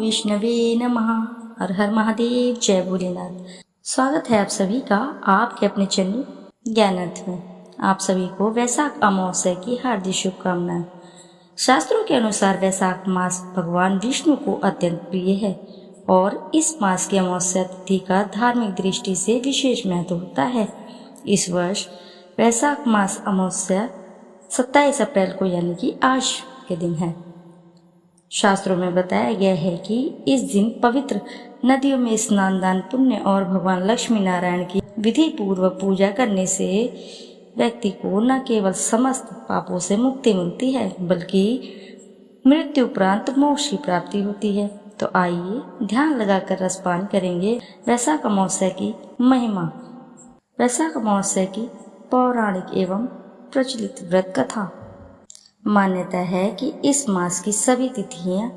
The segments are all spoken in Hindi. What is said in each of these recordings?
विष्णवे नमः। हर हर महादेव, जय भोलेनाथ। स्वागत है आप सभी का आपके अपने चैनल ज्ञानार्थ में। आप सभी को वैशाख अमावस्या की हार्दिक शुभकामनाएं। शास्त्रों के अनुसार वैशाख मास भगवान विष्णु को अत्यंत प्रिय है और इस मास की अमावस्या तिथि का धार्मिक दृष्टि से विशेष महत्व होता है। इस वर्ष वैशाख मास अमावस्या 27 अप्रैल को यानी कि आज के दिन है। शास्त्रों में बताया गया है कि इस दिन पवित्र नदियों में स्नान, दान, पुण्य और भगवान लक्ष्मी नारायण की विधि पूर्वक पूजा करने से व्यक्ति को न केवल समस्त पापों से मुक्ति मिलती है बल्कि मृत्यु उपरांत मोक्ष की प्राप्ति होती है। तो आइए ध्यान लगाकर रसपान करेंगे वैशाख अमावस्या की महिमा। वैशाख अमावस्या की पौराणिक एवं प्रचलित व्रत कथा। मान्यता है कि इस मास की सभी तिथियां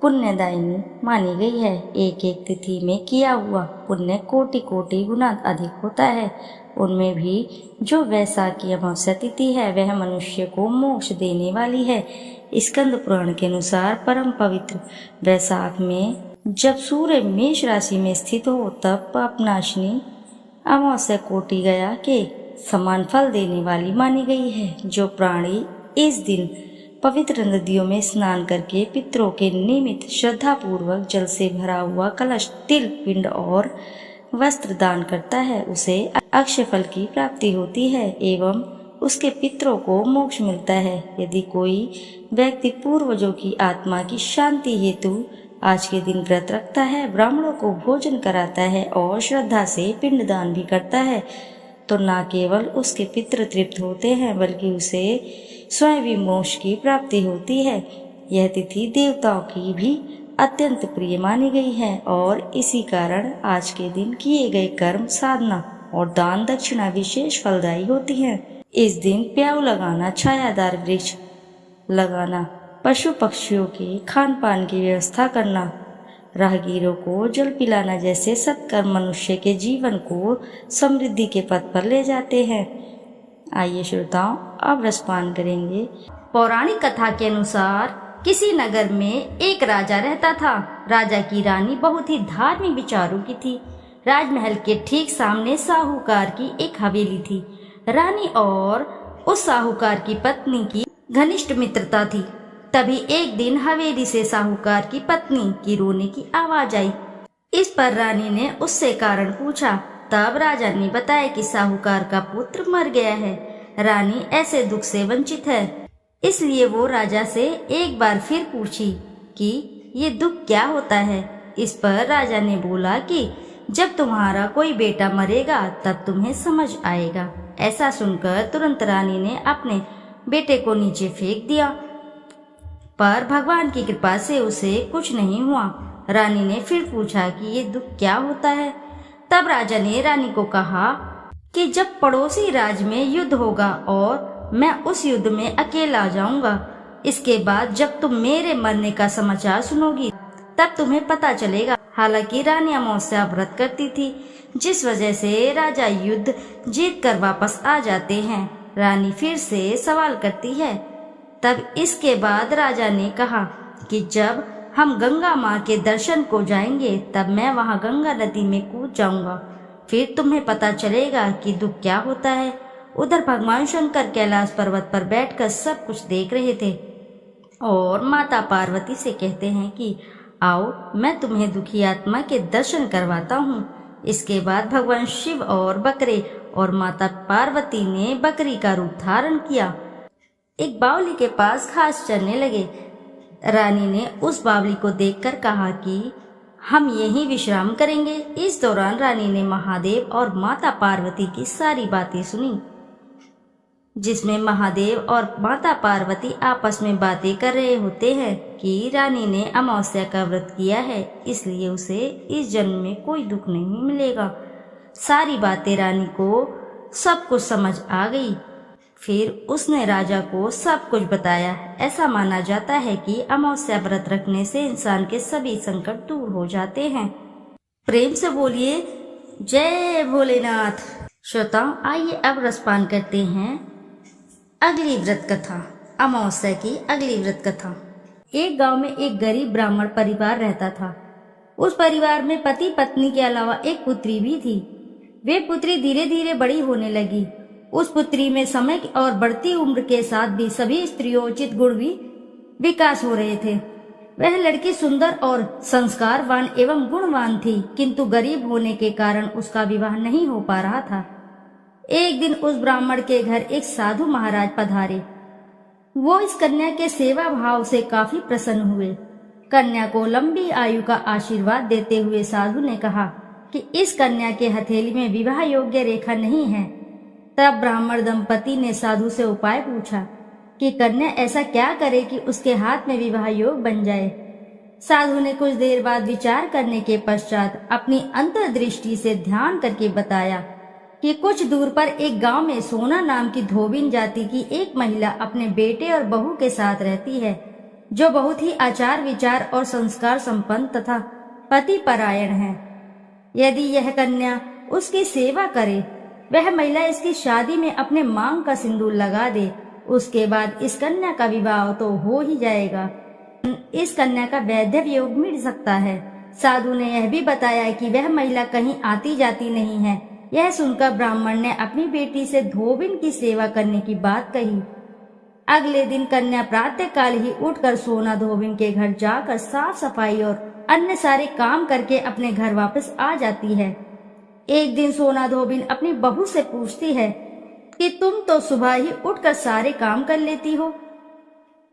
पुण्यदायिनी मानी गई है। एक एक तिथि में किया हुआ पुण्य कोटि कोटि गुना अधिक होता है। उनमें भी जो वैशाख की अमावस्या तिथि है वह मनुष्य को मोक्ष देने वाली है। स्कंद पुराण के अनुसार परम पवित्र वैशाख में जब सूर्य मेष राशि में स्थित हो तब पापनाशनी अमावस्या कोटि गया के समान फल देने वाली मानी गई है। जो प्राणी इस दिन पवित्र नदियों में स्नान करके पितरों के निमित्त श्रद्धा पूर्वक जल से भरा हुआ कलश, तिल, पिंड और वस्त्र दान करता है उसे अक्षय फल की प्राप्ति होती है एवं उसके पितरों को मोक्ष मिलता है। यदि कोई व्यक्ति पूर्वजों की आत्मा की शांति हेतु आज के दिन व्रत रखता है, ब्राह्मणों को भोजन कराता है और श्रद्धा से पिंड दान भी करता है तो न केवल उसके पितृ तृप्त होते हैं बल्कि उसे स्वयं भी मोक्ष की प्राप्ति होती है। यह तिथि देवताओं की भी अत्यंत प्रिय मानी गई है और इसी कारण आज के दिन किए गए कर्म, साधना और दान दक्षिणा विशेष फलदायी होती हैं। इस दिन प्याऊ लगाना, छायादार वृक्ष लगाना, पशु पक्षियों के खान पान की व्यवस्था करना, राहगीरों को जल पिलाना जैसे सत्कर्म मनुष्य के जीवन को समृद्धि के पथ पर ले जाते हैं। आइए श्रोताओं, अब रसपान करेंगे। पौराणिक कथा के अनुसार किसी नगर में एक राजा रहता था। राजा की रानी बहुत ही धार्मिक विचारों की थी। राजमहल के ठीक सामने साहूकार की एक हवेली थी। रानी और उस साहूकार की पत्नी की घनिष्ठ मित्रता थी। तभी एक दिन हवेली से साहूकार की पत्नी की रोने की आवाज आई। इस पर रानी ने उससे कारण पूछा। तब राजा ने बताया कि साहूकार का पुत्र मर गया है। रानी ऐसे दुख से वंचित है, इसलिए वो राजा से एक बार फिर पूछी कि ये दुख क्या होता है। इस पर राजा ने बोला कि जब तुम्हारा कोई बेटा मरेगा तब तुम्हें समझ आएगा। ऐसा सुनकर तुरंत रानी ने अपने बेटे को नीचे फेंक दिया, पर भगवान की कृपा से उसे कुछ नहीं हुआ। रानी ने फिर पूछा कि ये दुख क्या होता है। तब राजा ने रानी को कहा कि जब पड़ोसी राज्य में युद्ध होगा और मैं उस युद्ध में अकेला जाऊंगा, इसके बाद जब तुम मेरे मरने का समाचार सुनोगी तब तुम्हें पता चलेगा। हालांकि रानी अमावस्या व्रत करती थी, जिस वजह से राजा युद्ध जीत कर वापस आ जाते हैं। रानी फिर से सवाल करती है। तब इसके बाद राजा ने कहा कि जब हम गंगा माँ के दर्शन को जाएंगे तब मैं वहाँ गंगा नदी में कूद जाऊंगा, फिर तुम्हें पता चलेगा कि दुख क्या होता है। उधर भगवान शंकर कैलाश पर्वत पर बैठकर सब कुछ देख रहे थे और माता पार्वती से कहते हैं कि आओ मैं तुम्हें दुखी आत्मा के दर्शन करवाता हूँ। इसके बाद भगवान शिव और बकरे और माता पार्वती ने बकरी का रूप धारण किया। एक बावली के पास घास चरने लगे। रानी ने उस बावली को देखकर कहा कि हम यहीं विश्राम करेंगे। इस दौरान रानी ने महादेव और माता पार्वती की सारी बातें सुनी, जिसमें महादेव और माता पार्वती आपस में बातें कर रहे होते हैं कि रानी ने अमावस्या का व्रत किया है, इसलिए उसे इस जन्म में कोई दुख नहीं मिलेगा। सारी बातें रानी को सब कुछ समझ आ गई। फिर उसने राजा को सब कुछ बताया। ऐसा माना जाता है कि अमावस्या व्रत रखने से इंसान के सभी संकट दूर हो जाते हैं। प्रेम से बोलिए जय भोलेनाथ। श्रोताओं, आइए अब रसपान करते हैं अगली व्रत कथा, अमावस्या की अगली व्रत कथा। एक गांव में एक गरीब ब्राह्मण परिवार रहता था। उस परिवार में पति पत्नी के अलावा एक पुत्री भी थी। वे पुत्री धीरे धीरे बड़ी होने लगी। उस पुत्री में समय और बढ़ती उम्र के साथ भी सभी स्त्रियोचित गुण भी विकास हो रहे थे। वह लड़की सुंदर और संस्कारवान एवं गुणवान थी, किंतु गरीब होने के कारण उसका विवाह नहीं हो पा रहा था। एक दिन उस ब्राह्मण के घर एक साधु महाराज पधारे। वो इस कन्या के सेवा भाव से काफी प्रसन्न हुए। कन्या को लंबी आयु का आशीर्वाद देते हुए साधु ने कहा कि इस कन्या के हथेली में विवाह योग्य रेखा नहीं है। तब ब्राह्मण दंपति ने साधु से उपाय पूछा कि कन्या ऐसा क्या करे कि उसके हाथ में विवाह योग बन जाए। साधु ने कुछ देर बाद विचार करने के पश्चात अपनी अंतर्दृष्टि से ध्यान करके बताया कि कुछ दूर पर एक गांव में सोना नाम की धोबिन जाति की एक महिला अपने बेटे और बहू के साथ रहती है, जो बहुत ही आचार विचार और संस्कार संपन्न तथा पति परायण है। यदि यह कन्या उसकी सेवा करे, वह महिला इसकी शादी में अपने मांग का सिंदूर लगा दे, उसके बाद इस कन्या का विवाह तो हो ही जाएगा। इस कन्या का वैधव्य योग मिल सकता है। साधु ने यह भी बताया कि वह महिला कहीं आती जाती नहीं है। यह सुनकर ब्राह्मण ने अपनी बेटी से धोबिन की सेवा करने की बात कही। अगले दिन कन्या प्रातःकाल ही उठकर सोना धोबिन के घर जाकर साफ सफाई और अन्य सारे काम करके अपने घर वापस आ जाती है। एक दिन सोना धोबिन अपनी बहू से पूछती है कि तुम तो सुबह ही उठकर सारे काम कर लेती हो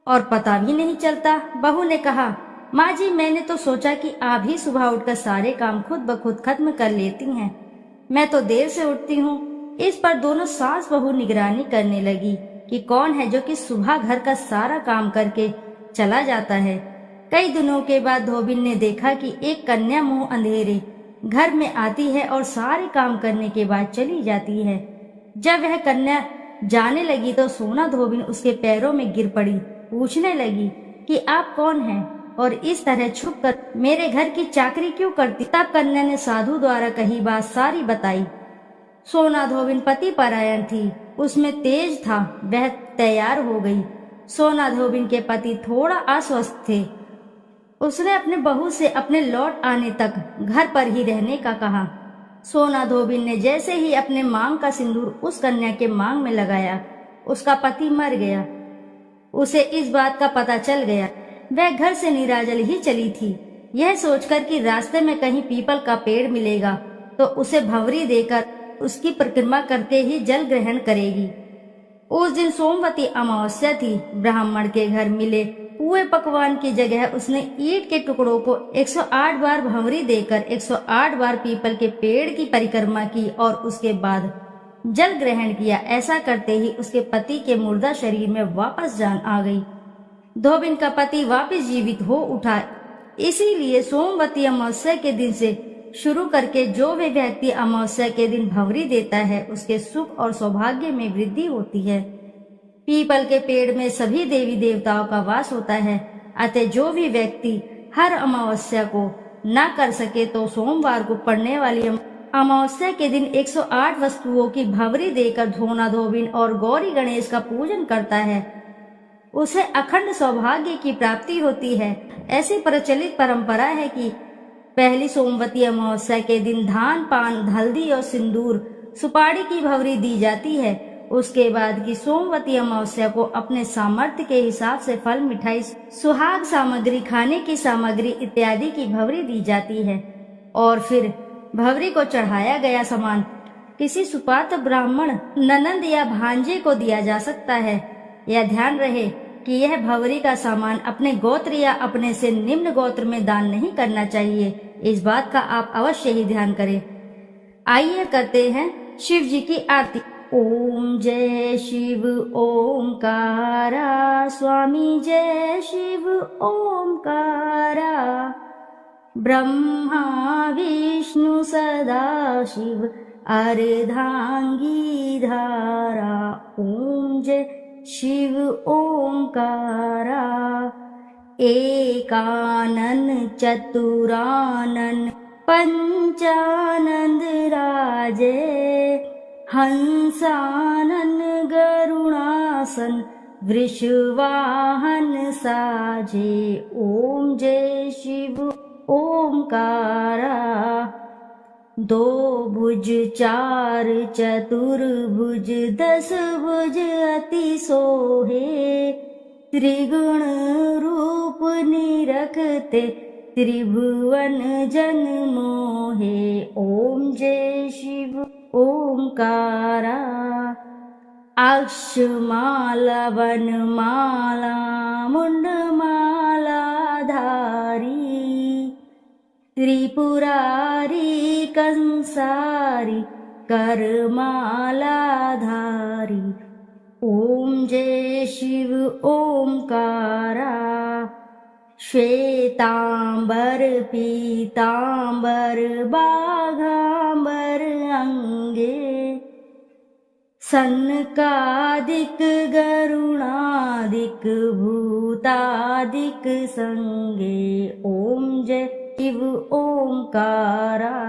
और पता भी नहीं चलता। बहू ने कहा, माँ जी, मैंने तो सोचा कि आप ही सुबह उठकर सारे काम खुद ब खुद खत्म कर लेती हैं। मैं तो देर से उठती हूँ। इस पर दोनों सास बहू निगरानी करने लगी कि कौन है जो कि सुबह घर का सारा काम करके चला जाता है। कई दिनों के बाद धोबिन ने देखा कि एक कन्या मुंह अंधेरे घर में आती है और सारे काम करने के बाद चली जाती है। जब वह कन्या जाने लगी तो सोना धोबिन उसके पैरों में गिर पड़ी। पूछने लगी कि आप कौन हैं और इस तरह छुपकर मेरे घर की चाकरी क्यों करती। तब कन्या ने साधु द्वारा कही बात सारी बताई। सोना धोबिन पति परायण थी, उसमें तेज था। वह तैयार हो गई। सोना धोबिन के पति थोड़ा अस्वस्थ थे। उसने अपने बहू से अपने लौट आने तक घर पर ही रहने का कहा। सोना धोबिन ने जैसे ही अपने मांग का सिंदूर उस कन्या के मांग में लगाया, उसका पति मर गया। उसे इस बात का पता चल गया। वह घर से निराजल ही चली थी, यह सोचकर कि रास्ते में कहीं पीपल का पेड़ मिलेगा तो उसे भंवरी देकर उसकी परिक्रमा करके ही जल ग्रहण करेगी। उस दिन सोमवती अमावस्या थी। ब्राह्मण के घर मिले पुए पकवान की जगह उसने ईंट के टुकड़ों को 108 बार भंवरी देकर 108 बार पीपल के पेड़ की परिक्रमा की और उसके बाद जल ग्रहण किया। ऐसा करते ही उसके पति के मुर्दा शरीर में वापस जान आ गई। धोबिन का पति वापस जीवित हो उठा। इसीलिए सोमवती अमावस्या के दिन से शुरू करके जो भी व्यक्ति अमावस्या के दिन भंवरी देता है, उसके सुख और सौभाग्य में वृद्धि होती है। पीपल के पेड़ में सभी देवी देवताओं का वास होता है, अतः जो भी व्यक्ति हर अमावस्या को न कर सके तो सोमवार को पड़ने वाली अमावस्या के दिन 108 वस्तुओं की भंवरी देकर धोना धोबिन और गौरी गणेश का पूजन करता है, उसे अखंड सौभाग्य की प्राप्ति होती है। ऐसी प्रचलित परंपरा है कि पहली सोमवती अमावस्या के दिन धान, पान, हल्दी और सिंदूर, सुपारी की भंवरी दी जाती है। उसके बाद की सोमवती अमावस्या को अपने सामर्थ्य के हिसाब से फल, मिठाई, सुहाग सामग्री, खाने की सामग्री इत्यादि की भंवरी दी जाती है और फिर भंवरी को चढ़ाया गया सामान किसी सुपात्र ब्राह्मण, ननंद या भांजे को दिया जा सकता है। यह ध्यान रहे कि यह भंवरी का सामान अपने गोत्र या अपने से निम्न गोत्र में दान नहीं करना चाहिए। इस बात का आप अवश्य ही ध्यान करें। आइए करते हैं शिव जी की आरती। ओम जय शिव ओमकारा, स्वामी जय शिव ओमकारा, ब्रह्मा विष्णु सदा शिव अर्धांगी धारा। ओम जय शिव ओमकारा, एकानन चतुरानन पंचानंद राजे, हंसानन गरुणासन वृषवाहन साजे। ओम जय शिव ओमकारा। दो भुज चार चतुर्भुज 10 भुज अति सोहे। त्रिगुण रूप निरखते त्रिभुवन जन मोहे। ओम जय शिव ओमकारा। अक्षमाला वनमाला मुंडमाला धारी। त्रिपुरारी कंसारी करमाला धारी। ओम जय शिव ओमकारा। श्वेतांबर पीतांबर बाघांबर अंगे। सनकादिक गरुणादिक भूतादिक संगे। ओम जय शिव ओमकारा।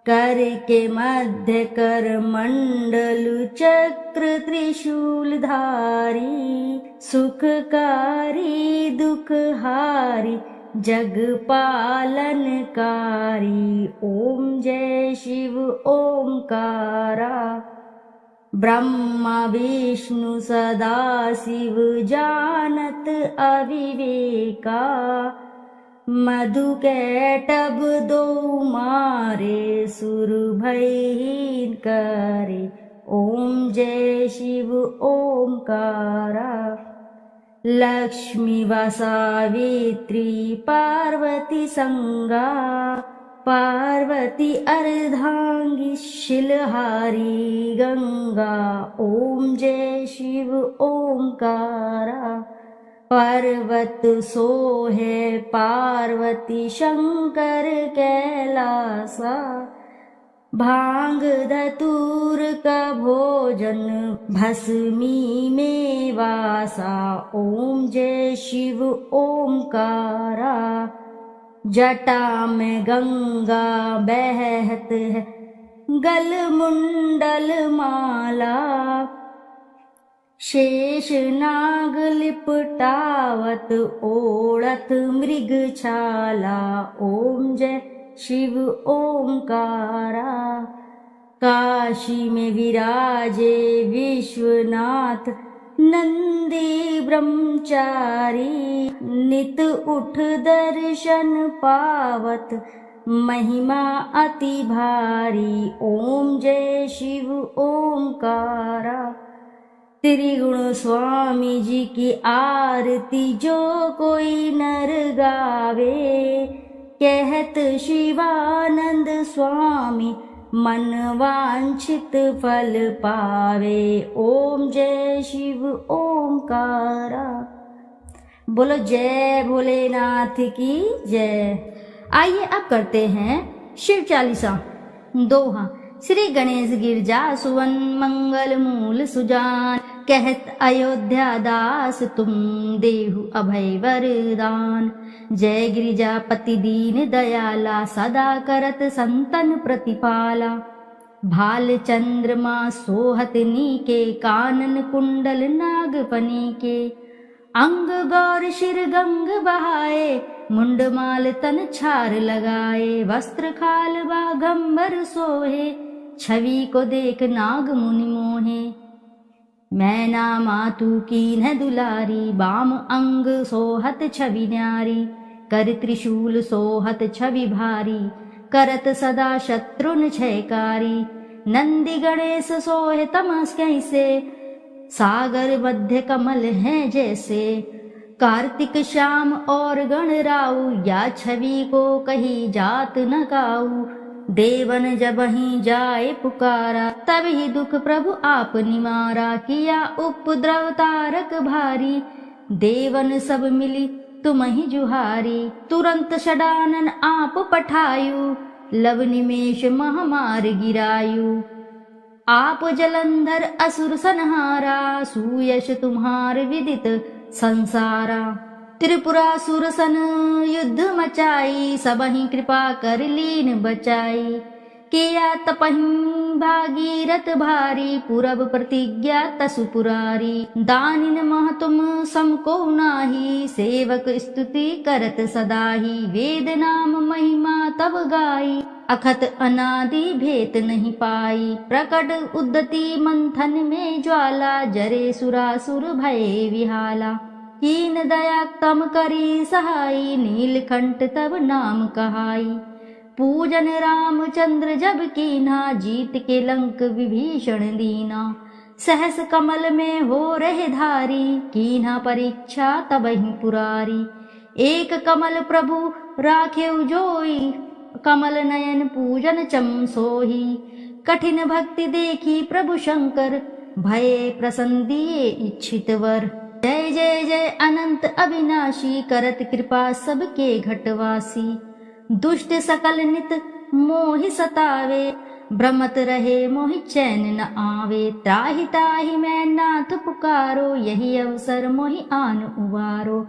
कर के मध्य कर मंडल चक्र त्रिशूल धारी। सुखकारी दुखहारी जग पालनकारी। ओम जय शिव ओमकारा। ब्रह्मा विष्णु सदा शिव जानत अविवेका। मधु कैटभ दो मारे सुर भयहीन करे। ओम जय शिव ओमकारा। लक्ष्मी व सावित्री पार्वती संगा। पार्वती अर्धांगी शिलहारी गंगा। ओम जय शिव ओमकारा। पर्वत सोहे पार्वती शंकर कैलासा। भांग धतूर का भोजन भस्मी में वासा। ओम जय शिव ओमकारा। जटा में गंगा बहत है गल मुंडल माला। शेष नाग लिपटावत ओढ़त मृग छाला। ओम जय शिव ओमकारा। काशी में विराजे विश्वनाथ नंदी ब्रह्मचारी। नित उठ दर्शन पावत महिमा अति भारी। ओम जय शिव ओमकारा। त्रिगुण स्वामी जी की आरती जो कोई नर गावे। कहत शिवानंद स्वामी मन वांछित फल पावे। ओम जय शिव ओमकारा। बोलो जय भोलेनाथ की जय। आइए अब करते हैं शिव चालीसा। दोहा। श्री गणेश गिरजा सुवन मंगल मूल सुजान। कहत अयोध्या दास तुम देहु अभय वरदान। जय गिरिजापति दीन दयाला सदा करत संतन प्रतिपाला। भाल चंद्रमा सोहत नीके कानन कुंडल नागफनी के। अंग गौर शिर गंग बहाए मुंडमाल तन छार लगाए। वस्त्र खाल बागंबर सोहे छवि को देख नाग मुनि मोहे। मैना मातु कीन्ह दुलारी बाम अंग सोहत छवि न्यारी। कर त्रिशूल सोहत छवि भारी करत सदा शत्रुन क्षयकारी। नंदी गणेश सोहे तमस कैसे सागर मध्य कमल हैं जैसे। कार्तिक श्याम और गणराऊ या छवि को कही जात न काऊ। देवन जब ही जाए पुकारा तब ही दुख प्रभु आप निवारा। किया उपद्रव तारक भारी देवन सब मिली तुम ही जुहारी। तुरंत षडानन आप पठायु लव निमेष महामार गिरायु। आप जलंधर असुर संहारा सुयश तुम्हार विदित संसारा। त्रिपुरासुर सन युद्ध मचाई सबहि कृपा कर लीन बचाई। किया तपहि भागीरथ भारी, पूरब प्रतिज्ञा तसु पुरारी। दानिन महतुम समको नाही, सेवक स्तुति करत सदाही। वेद नाम महिमा तब गाई, अखत अनादि भेद नहीं पाई। प्रकट उद्यति मंथन में ज्वाला, जरे सुरासुर भये विहाला। कीन दया तम करी सहाई, नीलकंठ तब नाम कहाई। पूजन रामचंद्र जब कीन्हा, जीत के लंक विभीषण दीना। सहस कमल में हो रहे धारी, कीन्हा परीक्षा तबहि पुरारी। एक कमल प्रभु राखेउ जोई, कमल नयन पूजन चम सोही। कठिन भक्ति देखी प्रभु शंकर, भये प्रसन्न दिए इच्छित वर। जय जय जय अनंत अविनाशी, करत कृपा सबके घटवासी। दुष्ट सकल नित मोहि सतावे, भ्रमत रहे मोहि चैन न आवे। त्राहि ताहि मैं नाथ पुकारो, यही अवसर मोहि आन उबारो।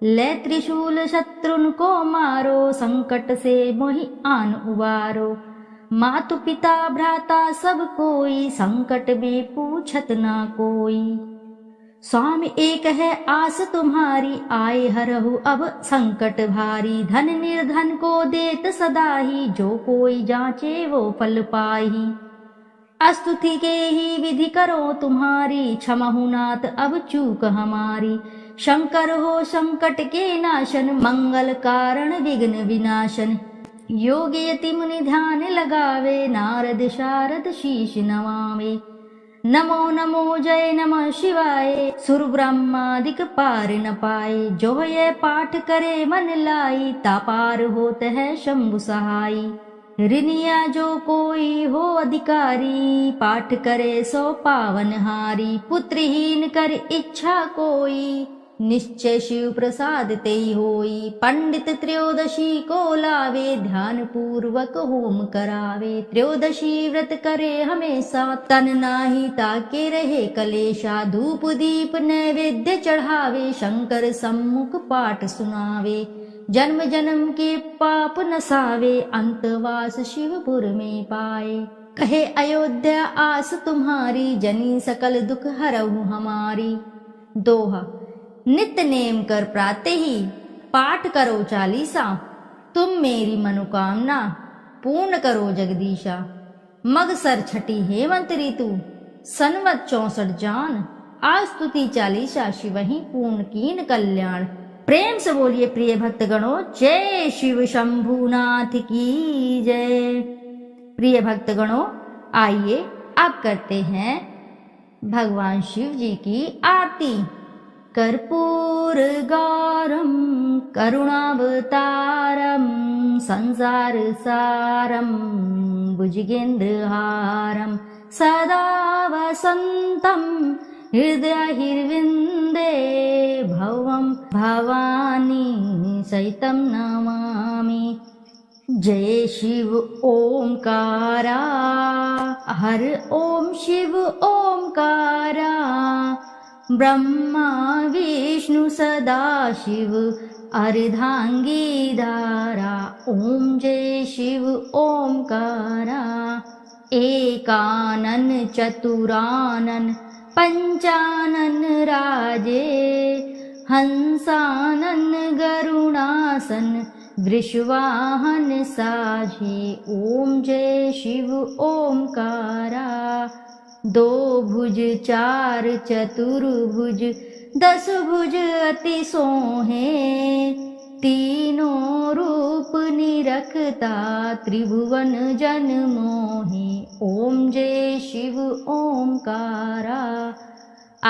ले त्रिशूल शत्रुन को मारो, संकट से मोहि आन उबारो। मातु पिता भ्राता सब कोई, संकट में पूछत ना कोई। स्वामी एक है आस तुम्हारी, आए हरहु अब संकट भारी। धन निर्धन को देत सदाही, जो कोई जांचे वो फल पाही। स्तुति के ही विधि करो तुम्हारी, क्षमहु नाथ अब चूक हमारी। शंकर हो संकट के नाशन, मंगल कारण विघ्न विनाशन। योगी यति मुनि ध्यान लगावे, नारद शारद शीश नवावे। नमो नमो जय नमः शिवाय, सुर ब्रह्मादिक पार न पाए। जो ये पाठ करे मन लाई, तापार होत है शंभु सहाई। ऋनिया जो कोई हो अधिकारी, पाठ करे सो पावन हारी। पुत्रहीन कर इच्छा कोई, निश्चय शिव प्रसाद तेई होई। पंडित त्रयोदशी को लावे, ध्यान पूर्वक होम करावे। त्रयोदशी व्रत करे हमेशा, तन नाही ताके रहे कलेशा। धूप दीप नैवेद्य चढ़ावे, शंकर सम्मुख पाठ सुनावे। जन्म जन्म के पाप नसावे, अंतवास शिवपुर में पाए। कहे अयोध्या आस तुम्हारी, जनी सकल दुख हरहु हमारी। दोहा। नित्य नेम कर प्राते ही, पाठ करो चालीसा। तुम मेरी मनोकामना, पूर्ण करो जगदीशा। मगसर छठी हेमंत ऋतु, सनवत 64 जान। आज स्तुति चालीसा, शिवहि पूर्ण कीन कल्याण। प्रेम से बोलिए प्रिय भक्तगणों, जय शिव शंभुनाथ की जय। प्रिय भक्तगणों, आइए अब करते हैं भगवान शिव जी की आरती। कर्पूर गौरम करुणावतारम, संसार सारम भुजगेन्द्रहारम। सदा वसंतम हृदयहिर्विन्दे, भवं भवानी सहितं नमामि। जय शिव ओंकारा, हर ओम शिव ओंकारा। ब्रह्मा विष्णु सदा शिव, अर्धांगी धारा। ओम जय शिव ओंकारा। एकानन चतुरानन पंचानन राजे। हंसानन गरुणासन, वृषवाहन साझे। ओम जय शिव ओंकारा। दो भुज चार चतुर्भुज, 10 भुज अति सोहे। तीनों रूप निरखता, त्रिभुवन जन मोहे। ओम जय शिव ओंकारा।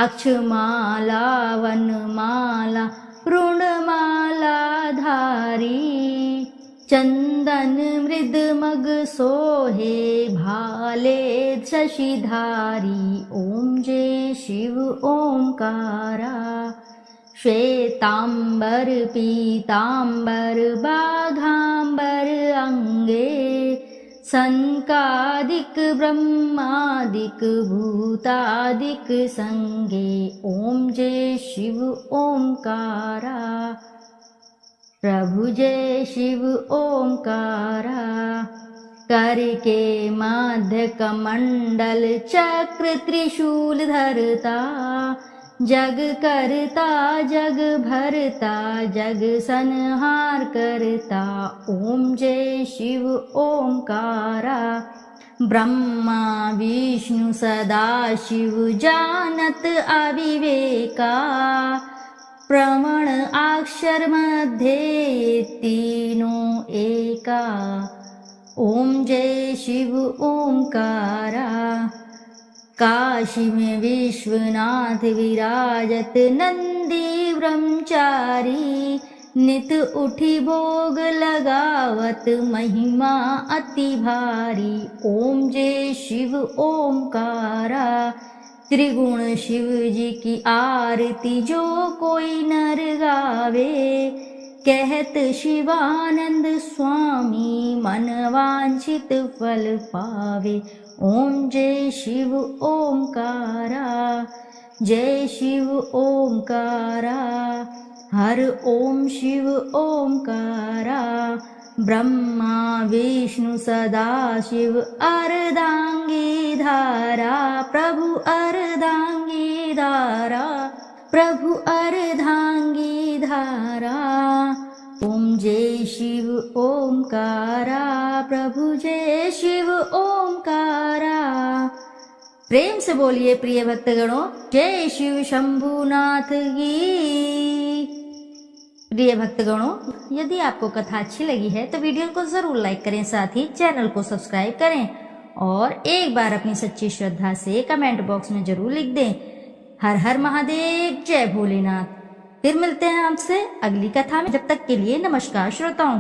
अक्षमाला वनमाला, ऋणमाला धारी। चंदन मृद मग सोहे, भाले शशिधारी। ओम जय शिव ओंकारा। श्वेतांबर पीतांबर, बाघांबर अंगे। सनकादिक ब्रह्मादिक, भूतादिक संगे। ओम जय शिव ओंकारा। प्रभु जय शिव ओंकारा। करके मध्य कमंडल चक्र त्रिशूल धरता, जग करता जग भरता जग संहार करता। ओम जय शिव ओमकारा, ब्रह्मा विष्णु सदा शिव जानत अविवेका, प्रमाण अक्षर मध्ये तीनों एका। ओम जय शिव ओमकारा, काशी में विश्वनाथ विराजत नंदी ब्रह्मचारी, नित उठी भोग लगावत महिमा अति भारी। ओम जय शिव ओमकारा, त्रिगुण शिव जी की आरती जो कोई नर गावे, कहत शिवानंद स्वामी मन वांछित फल पावे। ओम जय शिव ओमकारा, जय शिव ओमकारा, हर ओम शिव ओमकारा। ब्रह्मा विष्णु सदा शिव अर्धांगी धारा, प्रभु अर्धांगी धारा, प्रभु अर्धांगी धारा। ओम जय शिव ओमकारा, प्रभु जय शिव ओमकारा। प्रेम से बोलिए प्रिय भक्तगणों, जय शिव शंभुनाथ की। प्रिय भक्तगणों, यदि आपको कथा अच्छी लगी है तो वीडियो को जरूर लाइक करें, साथ ही चैनल को सब्सक्राइब करें और एक बार अपनी सच्ची श्रद्धा से कमेंट बॉक्स में जरूर लिख दें, हर हर महादेव, जय भोलेनाथ। फिर मिलते हैं आपसे अगली कथा में, जब तक के लिए नमस्कार श्रोताओं।